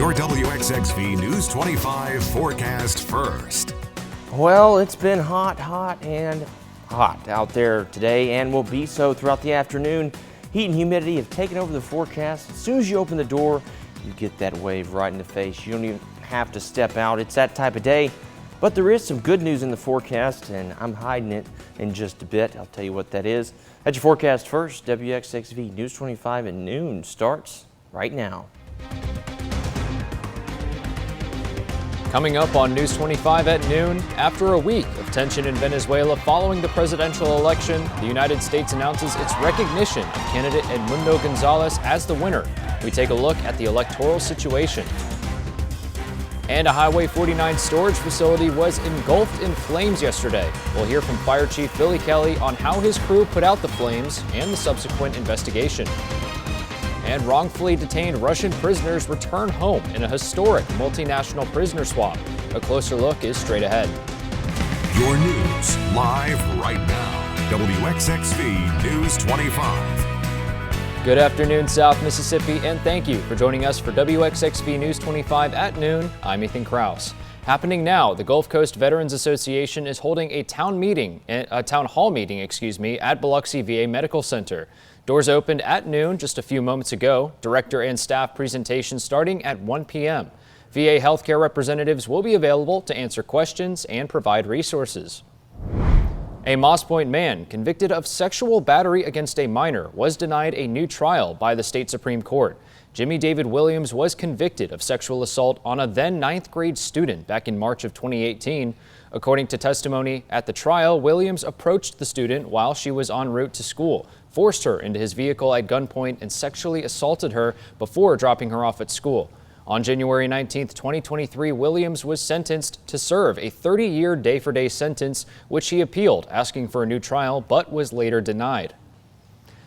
Your WXXV News 25 forecast first. Well, it's been hot out there today and will be so throughout the afternoon. Heat and humidity have taken over the forecast. As soon as you open the door, you get that wave right in the face. You don't even have to step out. It's that type of day. But there is some good news in the forecast, and I'm hiding it in just a bit. I'll tell you what that is. That's your forecast first. WXXV News 25 at noon starts right now. Coming up on News 25 at noon, after a week of tension in Venezuela following the presidential election, the United States announces its recognition of candidate Edmundo Gonzalez as the winner. We take a look at the electoral situation. And a Highway 49 storage facility was engulfed in flames yesterday. We'll hear from Fire Chief Billy Kelly on how his crew put out the flames and the subsequent investigation. And wrongfully detained Russian prisoners return home in a historic multinational prisoner swap. A closer look is straight ahead. Your news live right now. WXXV News 25. Good afternoon, South Mississippi, and thank you for joining us for WXXV News 25 at noon. I'm Ethan Kraus. Happening now, the Gulf Coast Veterans Association is holding a town hall meeting, at Biloxi VA Medical Center. Doors opened at noon just a few moments ago. Director and staff presentations starting at 1 p.m. VA healthcare representatives will be available to answer questions and provide resources. A Moss Point man convicted of sexual battery against a minor was denied a new trial by the state Supreme Court. Jimmy David Williams was convicted of sexual assault on a then 9th grade student back in March of 2018. According to testimony at the trial, Williams approached the student while she was en route to school, forced her into his vehicle at gunpoint, and sexually assaulted her before dropping her off at school. On January 19, 2023, Williams was sentenced to serve a 30-year day-for-day sentence, which he appealed, asking for a new trial, but was later denied.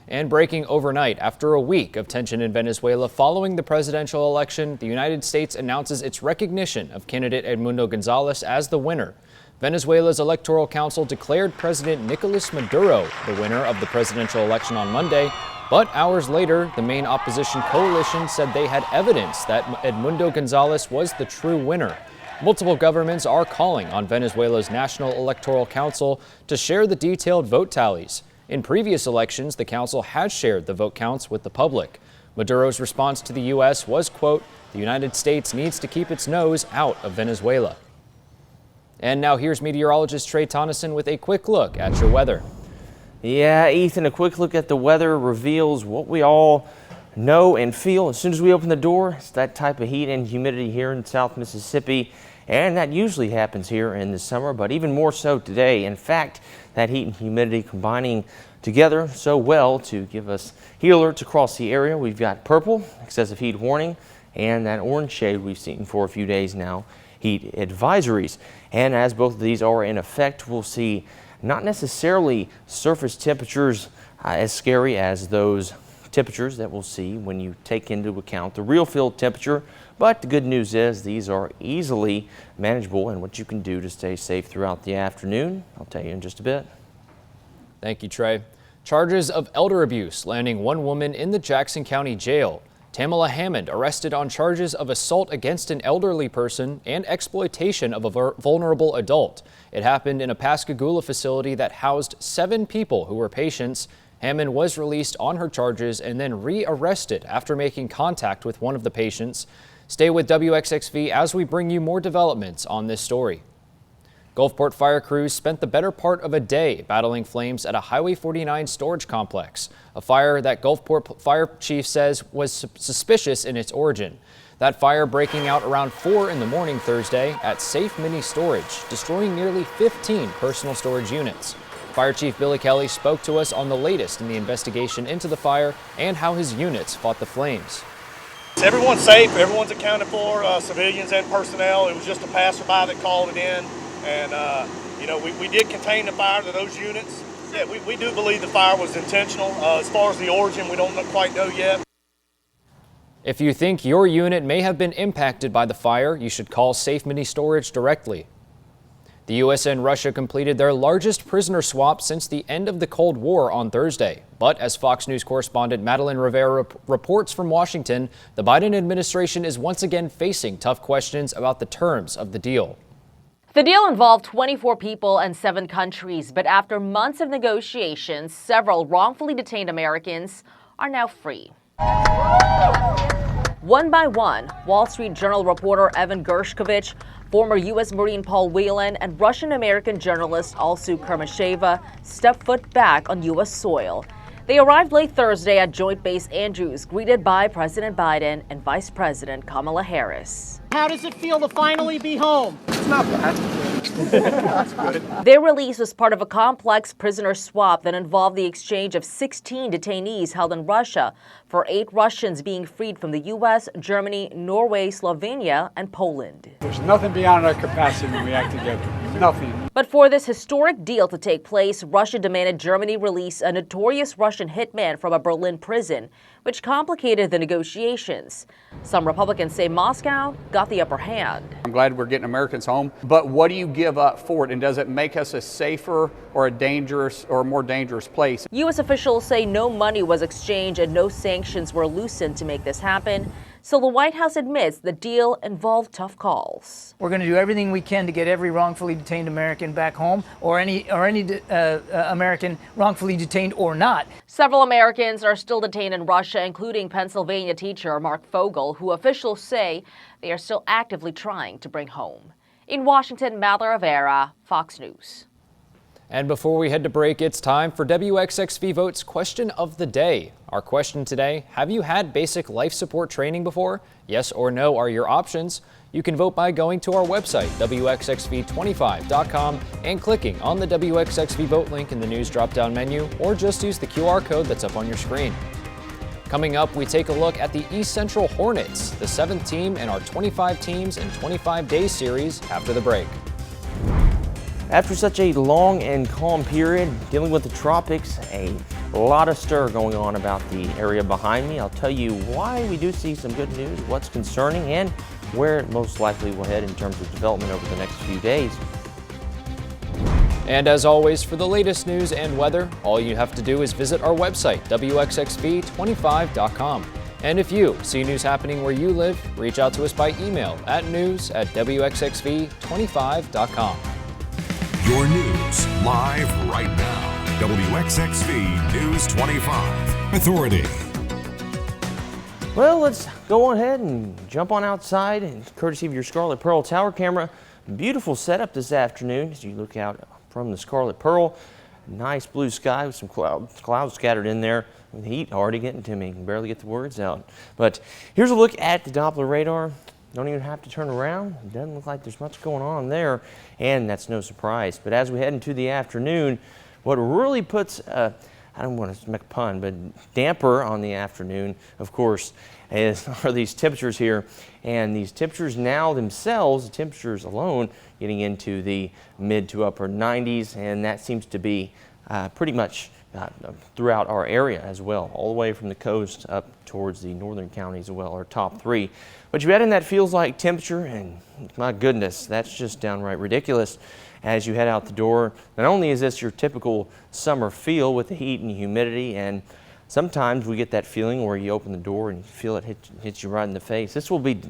And breaking overnight, after a week of tension in Venezuela following the presidential election, the United States announces its recognition of candidate Edmundo Gonzalez as the winner. Venezuela's Electoral Council declared President Nicolas Maduro the winner of the presidential election on Monday, but hours later, the main opposition coalition said they had evidence that Edmundo Gonzalez was the true winner. Multiple governments are calling on Venezuela's National Electoral Council to share the detailed vote tallies. In previous elections, the council has shared the vote counts with the public. Maduro's response to the U.S. was, quote, "The United States needs to keep its nose out of Venezuela." And now here's meteorologist Trey Tonneson with a quick look at your weather. Yeah, Ethan, a quick look at the weather reveals what we all know and feel as soon as we open the door. It's that type of heat and humidity here in South Mississippi, and that usually happens here in the summer, but even more so today. In fact, that heat and humidity combining together so well to give us heat alerts across the area. We've got purple, excessive heat warning, and that orange shade we've seen for a few days now, heat advisories. And as both of these are in effect, we'll see not necessarily surface temperatures as scary as those temperatures that we'll see when you take into account the real field temperature. But the good news is these are easily manageable and what you can do to stay safe throughout the afternoon. I'll tell you in just a bit. Thank you, Trey. Charges of elder abuse landing one woman in the Jackson County Jail. Tamala Hammond arrested on charges of assault against an elderly person and exploitation of a vulnerable adult. It happened in a Pascagoula facility that housed 7 people who were patients. Hammond was released on her charges and then re-arrested after making contact with one of the patients. Stay with WXXV as we bring you more developments on this story. Gulfport fire crews spent the better part of a day battling flames at a Highway 49 storage complex, a fire that Gulfport fire chief says was suspicious in its origin. That fire breaking out around 4 in the morning Thursday at Safe Mini Storage, destroying nearly 15 personal storage units. Fire Chief Billy Kelly spoke to us on the latest in the investigation into the fire and how his units fought the flames. Everyone's safe, everyone's accounted for, civilians and personnel. It was just a passerby that called it in. And, we did contain the fire to those units. Yeah, we do believe the fire was intentional. As far as the origin, we don't quite know yet. If you think your unit may have been impacted by the fire, you should call Safe Mini Storage directly. The U.S. and Russia completed their largest prisoner swap since the end of the Cold War on Thursday. But as Fox News correspondent Madeline Rivera reports from Washington, the Biden administration is once again facing tough questions about the terms of the deal. The deal involved 24 people and 7 countries, but after months of negotiations, several wrongfully detained Americans are now free. One by one, Wall Street Journal reporter Evan Gershkovich, former U.S. Marine Paul Whelan, and Russian-American journalist Alsu Kermasheva stepped foot back on U.S. soil. They arrived late Thursday at Joint Base Andrews, greeted by President Biden and Vice President Kamala Harris. How does it feel to finally be home? It's not bad. That's good. Their release was part of a complex prisoner swap that involved the exchange of 16 detainees held in Russia for 8 Russians being freed from the U.S., Germany, Norway, Slovenia, and Poland. There's nothing beyond our capacity when we act together. Nothing. But for this historic deal to take place, Russia demanded Germany release a notorious Russian hitman from a Berlin prison, which complicated the negotiations. Some Republicans say Moscow got the upper hand. I'm glad we're getting Americans home, but what do you give up for it, and does it make us a safer or a dangerous or a more dangerous place? U.S. officials say no money was exchanged and no sanctions were loosened to make this happen. So the White House admits the deal involved tough calls. We're going to do everything we can to get every wrongfully detained American back home, or any American wrongfully detained or not. Several Americans are still detained in Russia, including Pennsylvania teacher Mark Fogel, who officials say they are still actively trying to bring home. In Washington, Madeline Rivera, Fox News. And before we head to break, it's time for WXXV Vote's Question of the Day. Our question today, have you had basic life support training before? Yes or no are your options. You can vote by going to our website, WXXV25.com, and clicking on the WXXV Vote link in the news drop-down menu, or just use the QR code that's up on your screen. Coming up, we take a look at the East Central Hornets, the 7th team in our 25 Teams in 25 Days series after the break. After such a long and calm period dealing with the tropics, a lot of stir going on about the area behind me. I'll tell you why we do see some good news, what's concerning, and where it most likely will head in terms of development over the next few days. And as always, for the latest news and weather, all you have to do is visit our website, WXXV25.com. And if you see news happening where you live, reach out to us by email at news@WXXV25.com. Your news live right now. WXXV News 25 Authority. Well, let's go ahead and jump on outside, and courtesy of your Scarlet Pearl Tower camera. Beautiful setup this afternoon as you look out from the Scarlet Pearl. Nice blue sky with some clouds scattered in there. The heat already getting to me. Can barely get the words out. But here's a look at the Doppler radar. Don't even have to turn around. It doesn't look like there's much going on there, and that's no surprise. But as we head into the afternoon, what really puts, I don't want to make a pun, but damper on the afternoon, of course, are these temperatures here. And these temperatures now themselves, the temperatures alone, getting into the mid to upper 90s, and that seems to be pretty much throughout our area as well, all the way from the coast up towards the northern counties as well, our top 3. But you add in that feels like temperature, and my goodness, that's just downright ridiculous as you head out the door. Not only is this your typical summer feel with the heat and humidity, and sometimes we get that feeling where you open the door and you feel it hits you right in the face. This will be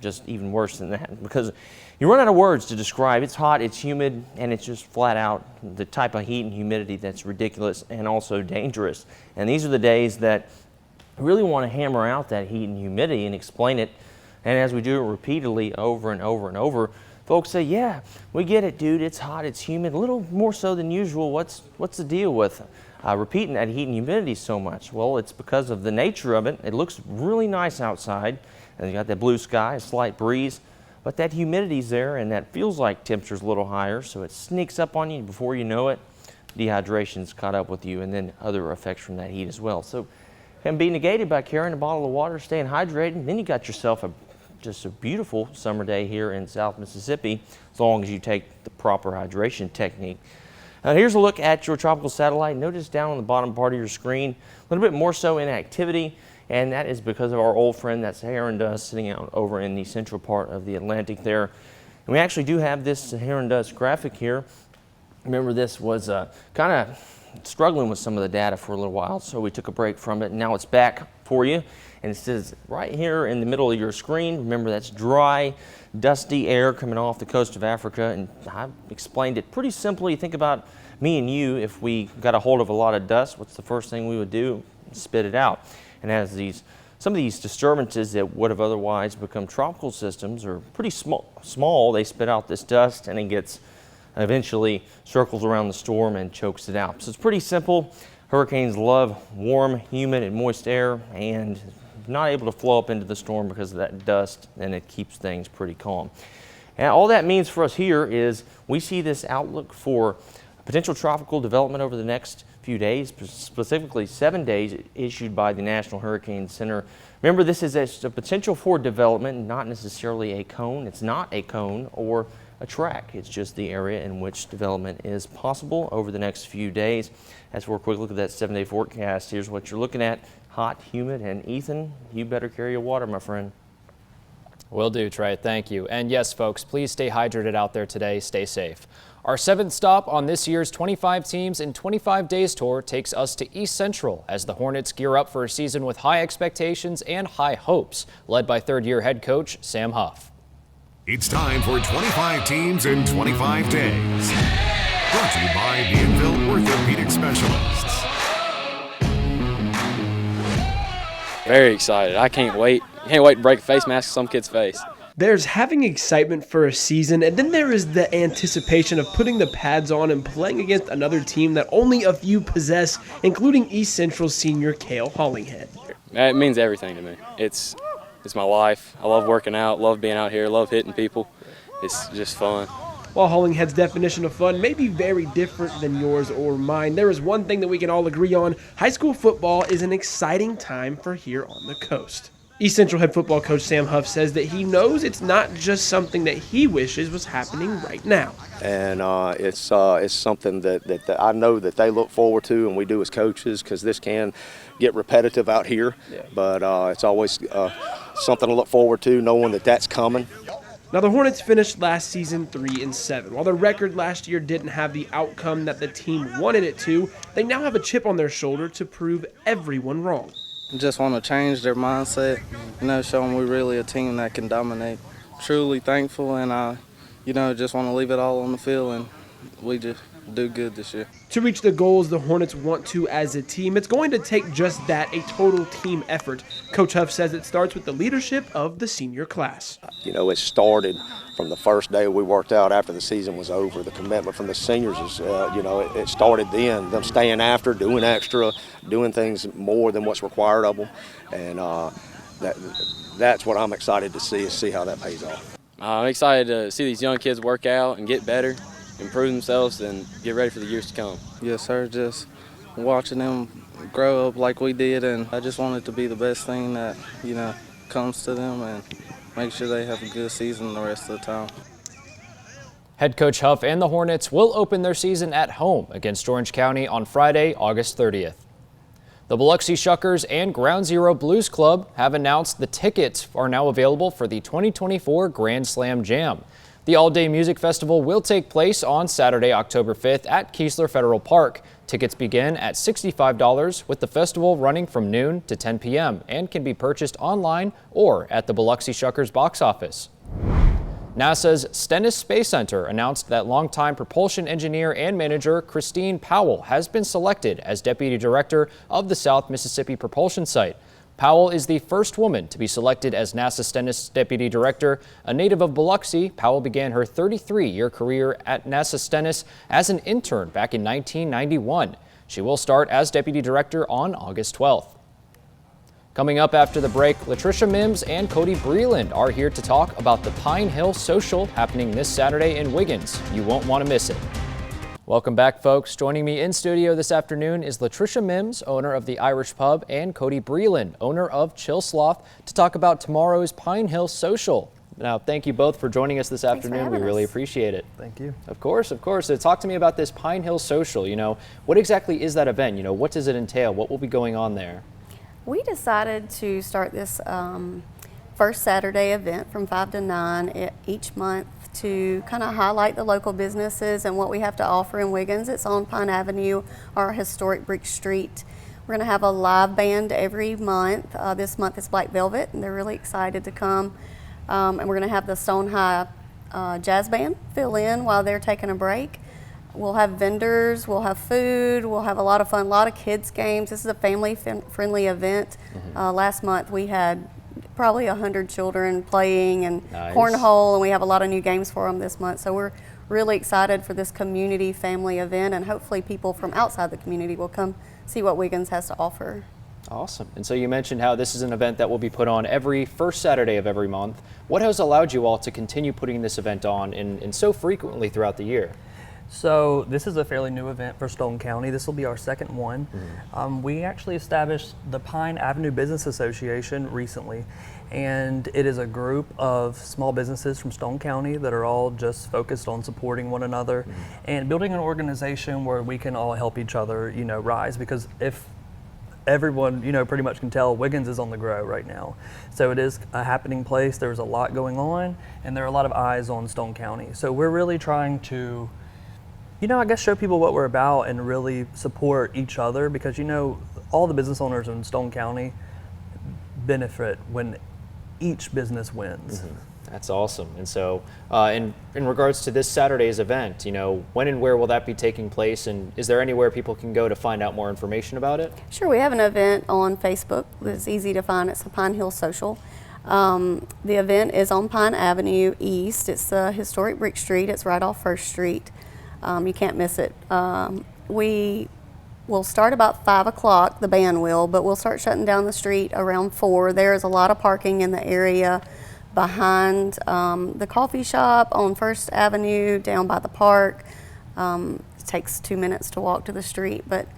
just even worse than that, because you run out of words to describe. It's hot, it's humid, and it's just flat out the type of heat and humidity that's ridiculous and also dangerous. And these are the days that really want to hammer out that heat and humidity and explain it. And as we do it repeatedly over and over and over, folks say, yeah, we get it, dude. It's hot, it's humid, a little more so than usual. What's the deal with repeating that heat and humidity so much? Well, it's because of the nature of it. It looks really nice outside, and you got that blue sky, a slight breeze, but that humidity's there, and that feels like temperature's a little higher, so it sneaks up on you before you know it. Dehydration's caught up with you, and then other effects from that heat as well. So can be negated by carrying a bottle of water, staying hydrated, and then you got yourself just a beautiful summer day here in South Mississippi, as long as you take the proper hydration technique. Here's a look at your tropical satellite. Notice down on the bottom part of your screen, a little bit more so in activity, and that is because of our old friend, that's Heron Dust, sitting out over in the central part of the Atlantic there. And we actually do have this Saharan dust graphic here. Remember, this was kind of struggling with some of the data for a little while, so we took a break from it, and now it's back for you. And it says right here in the middle of your screen, remember that's dry, dusty air coming off the coast of Africa. And I've explained it pretty simply. Think about me and you. If we got a hold of a lot of dust, what's the first thing we would do? Spit it out. And as some of these disturbances that would have otherwise become tropical systems are pretty small, they spit out this dust, and it gets eventually circles around the storm and chokes it out. So it's pretty simple. Hurricanes love warm, humid, and moist air, and not able to flow up into the storm because of that dust, and it keeps things pretty calm. And all that means for us here is we see this outlook for potential tropical development over the next few days, specifically 7 days, issued by the National Hurricane Center. Remember, this is a potential for development, not necessarily a cone. It's not a cone or a track. It's just the area in which development is possible over the next few days. As for a quick look at that 7-day forecast, here's what you're looking at. Hot, humid, and Ethan, you better carry your water, my friend. Will do, Trey. Thank you. And yes, folks, please stay hydrated out there today. Stay safe. Our 7th stop on this year's 25 Teams in 25 Days tour takes us to East Central as the Hornets gear up for a season with high expectations and high hopes, led by third-year head coach Sam Huff. It's time for 25 Teams in 25 Days. Brought to you by Bienville Orthopedic Specialists. Very excited. I can't wait. Can't wait to break a face mask on some kid's face. There's having excitement for a season, and then there is the anticipation of putting the pads on and playing against another team that only a few possess, including East Central senior Cale Hollinghead. It means everything to me. It's my life. I love working out, love being out here, love hitting people. It's just fun. While Hollinghead's definition of fun may be very different than yours or mine, there is one thing that we can all agree on. High school football is an exciting time for here on the coast. East Central head football coach Sam Huff says that he knows it's not just something that he wishes was happening right now. And it's something that I know that they look forward to, and we do as coaches, because this can get repetitive out here. Yeah. But it's always something to look forward to, knowing that that's coming. Now, the Hornets finished last season 3-7. While their record last year didn't have the outcome that the team wanted it to, they now have a chip on their shoulder to prove everyone wrong. Just want to change their mindset, show them we're really a team that can dominate. Truly thankful, and just want to leave it all on the field, and we just do good this year. To reach the goals the Hornets want to as a team, it's going to take just that, a total team effort. Coach Huff says it starts with the leadership of the senior class. It started from the first day we worked out after the season was over. The commitment from the seniors is, it started then, them staying after, doing extra, doing things more than what's required of them. And that's what I'm excited to see how that pays off. I'm excited to see these young kids work out and get better, improve themselves, and get ready for the years to come. Yes, sir. Just watching them grow up like we did, and I just want it to be the best thing that, comes to them, and make sure they have a good season the rest of the time. Head coach Huff and the Hornets will open their season at home against Orange County on Friday, August 30th. The Biloxi Shuckers and Ground Zero Blues Club have announced the tickets are now available for the 2024 Grand Slam Jam. The all-day music festival will take place on Saturday, October 5th at Keesler Federal Park. Tickets begin at $65, with the festival running from noon to 10 p.m. and can be purchased online or at the Biloxi Shuckers box office. NASA's Stennis Space Center announced that longtime propulsion engineer and manager Christine Powell has been selected as deputy director of the South Mississippi Propulsion Site. Powell is the first woman to be selected as NASA Stennis Deputy Director. A native of Biloxi, Powell began her 33-year career at NASA Stennis as an intern back in 1991. She will start as Deputy Director on August 12th. Coming up after the break, Latricia Mims and Cody Breland are here to talk about the Pine Hill Social happening this Saturday in Wiggins. You won't want to miss it. Welcome back, folks. Joining me in studio this afternoon is Latricia Mims, owner of the Irish Pub, and Cody Breland, owner of Chill Sloth, to talk about tomorrow's Pine Hill Social. Now, thank you both for joining us this afternoon. We really appreciate it. Thank you. Of course, of course. So talk to me about this Pine Hill Social. What exactly is that event? What does it entail? What will be going on there? We decided to start this first Saturday event from 5 to 9 each month to kind of highlight the local businesses and what we have to offer in Wiggins. It's on Pine Avenue, our historic brick street. We're going to have a live band every month. This month is Black Velvet, and they're really excited to come. And we're going to have the Stone High Jazz Band fill in while they're taking a break. We'll have vendors, we'll have food, we'll have a lot of fun, a lot of kids games. This is a family-friendly event. Last month we had probably 100 children playing and cornhole, and we have a lot of new games for them this month. So we're really excited for this community family event, and hopefully people from outside the community will come see what Wiggins has to offer. Awesome. And so you mentioned how this is an event that will be put on every first Saturday of every month. What has allowed you all to continue putting this event on and so frequently throughout the year? So this is a fairly new event for Stone County. This will be our second one. We actually established the Pine Avenue Business Association recently, and it is a group of small businesses from Stone County that are all just focused on supporting one another and building an organization where we can all help each other, rise. Because if everyone, pretty much can tell, Wiggins is on the grow right now. So it is a happening place. There's a lot going on, and there are a lot of eyes on Stone County. So we're really trying to I guess show people what we're about and really support each other, because all the business owners in Stone County benefit when each business wins. That's awesome. And so in regards to this Saturday's event, when and where will that be taking place, and is there anywhere people can go to find out more information about it? Sure, we have an event on Facebook. It's easy to find. It's the Pine Hill Social. The event is on Pine Avenue East. It's the historic brick street. It's right off First Street. You can't miss it. We will start about 5 o'clock, the band will, but we'll start shutting down the street around 4. There's a lot of parking in the area behind the coffee shop on First Avenue, down by the park. It takes 2 minutes to walk to the street, but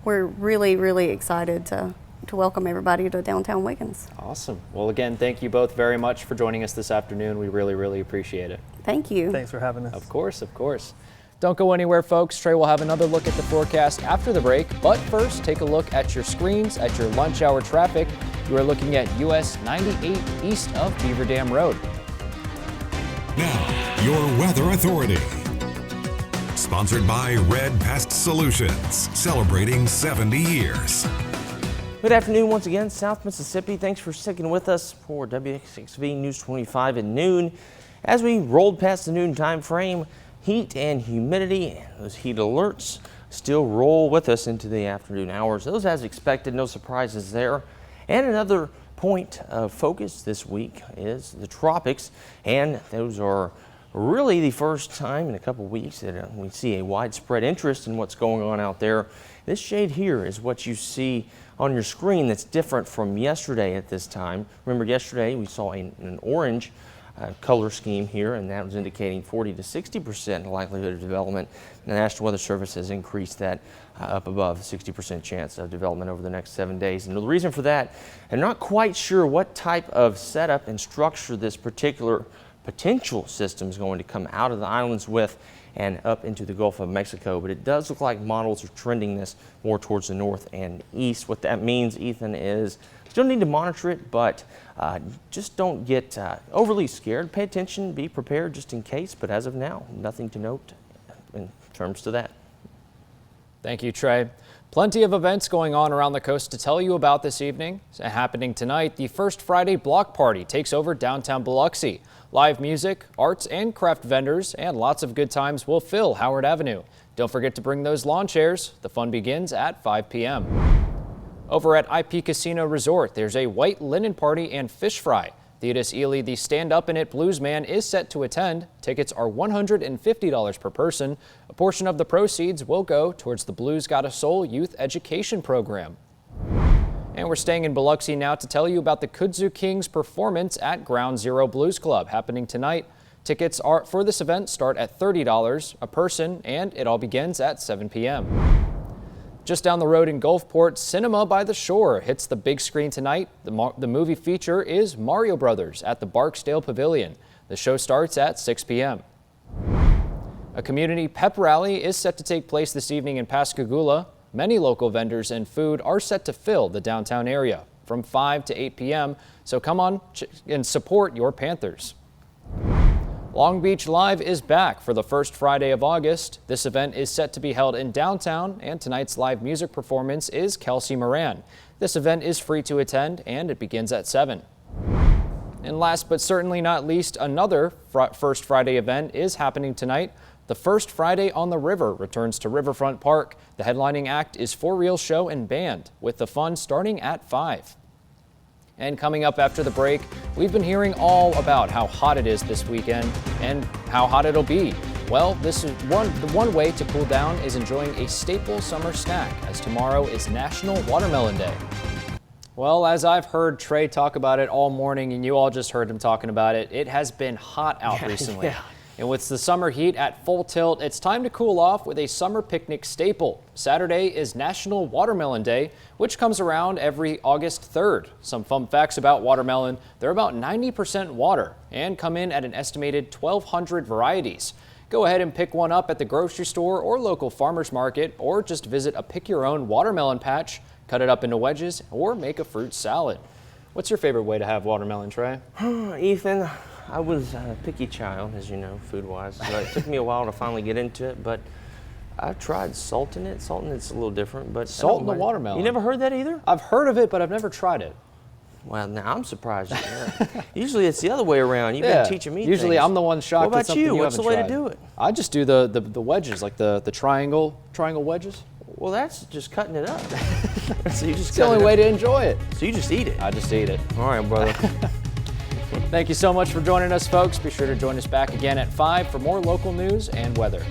we're really, really excited to welcome everybody to downtown Wiggins. Awesome. Well, again, thank you both very much for joining us this afternoon. We really, really appreciate it. Thank you. Thanks for having us. Of course, of course. Don't go anywhere, folks. Trey will have another look at the forecast after the break. But first, take a look at your screens at your lunch hour traffic. You are looking at US 98 east of Beaver Dam Road. Now, your weather authority. Sponsored by Red Pest Solutions, celebrating 70 years. Good afternoon once again, South Mississippi. Thanks for sticking with us for WXXV News 25 at noon. As we rolled past the noon time frame, heat and humidity, those heat alerts still roll with us into the afternoon hours. Those as expected, no surprises there. And another point of focus this week is the tropics, and those are really the first time in a couple weeks that we see a widespread interest in what's going on out there. This shade here is what you see on your screen that's different from yesterday at this time. Remember, yesterday we saw an orange color scheme here, and that was indicating 40 to 60% likelihood of development. The National Weather Service has increased that up above 60% chance of development over the next 7 days. And the reason for that, I'm not quite sure what type of setup and structure this particular potential system is going to come out of the islands with and up into the Gulf of Mexico, but it does look like models are trending this more towards the north and east. What that means, Ethan, is still need to monitor it, but just don't get overly scared. Pay attention, be prepared just in case, but as of now, nothing to note in terms to that. Thank you, Trey. Plenty of events going on around the coast to tell you about this evening. Happening tonight, the First Friday Block Party takes over downtown Biloxi. Live music, arts and craft vendors, and lots of good times will fill Howard Avenue. Don't forget to bring those lawn chairs. The fun begins at 5 p.m. Over at IP Casino Resort, there's a white linen party and fish fry. Theodis Ely, the stand-up-in-it blues man, is set to attend. Tickets are $150 per person. A portion of the proceeds will go towards the Blues Got a Soul youth education program. And we're staying in Biloxi now to tell you about the Kudzu Kings performance at Ground Zero Blues Club happening tonight. Tickets for this event start at $30 a person, and it all begins at 7 p.m. Just down the road in Gulfport, Cinema by the Shore hits the big screen tonight. The movie feature is Mario Brothers at the Barksdale Pavilion. The show starts at 6 p.m. A community pep rally is set to take place this evening in Pascagoula. Many local vendors and food are set to fill the downtown area. from 5 to 8 p.m. So come on and support your Panthers. Long Beach Live is back for the first Friday of August. This event is set to be held in downtown, and tonight's live music performance is Kelsey Moran. This event is free to attend, and it begins at 7. And last but certainly not least, another First Friday event is happening tonight. The First Friday on the River returns to Riverfront Park. The headlining act is For Real Show and Band, with the fun starting at 5. And coming up after the break, we've been hearing all about how hot it is this weekend and how hot it'll be. Well, the one way to cool down is enjoying a staple summer snack, as tomorrow is National Watermelon Day. Well, as I've heard Trey talk about it all morning, and you all just heard him talking about it, it has been hot out recently. Yeah. And with the summer heat at full tilt, it's time to cool off with a summer picnic staple. Saturday is National Watermelon Day, which comes around every August 3rd. Some fun facts about watermelon: they're about 90% water and come in at an estimated 1,200 varieties. Go ahead and pick one up at the grocery store or local farmer's market, or just visit a pick-your-own watermelon patch, cut it up into wedges, or make a fruit salad. What's your favorite way to have watermelon, Trey? Ethan, I was a picky child, as you know, food-wise, so it took me a while to finally get into it, but I've tried salting it. Salting it's a little different, but Salt in the watermelon. You never heard that either? I've heard of it, but I've never tried it. Well, now I'm surprised. Usually it's the other way around. You've been teaching me Usually things. I'm the one shocked. What about you? What's the way tried. to do it? I just do the wedges, like the triangle wedges. Well, that's just cutting it up. So you just It's the only way to enjoy it. So you just eat it? I just eat it. All right, brother. Thank you so much for joining us, folks. Be sure to join us back again at 5 for more local news and weather.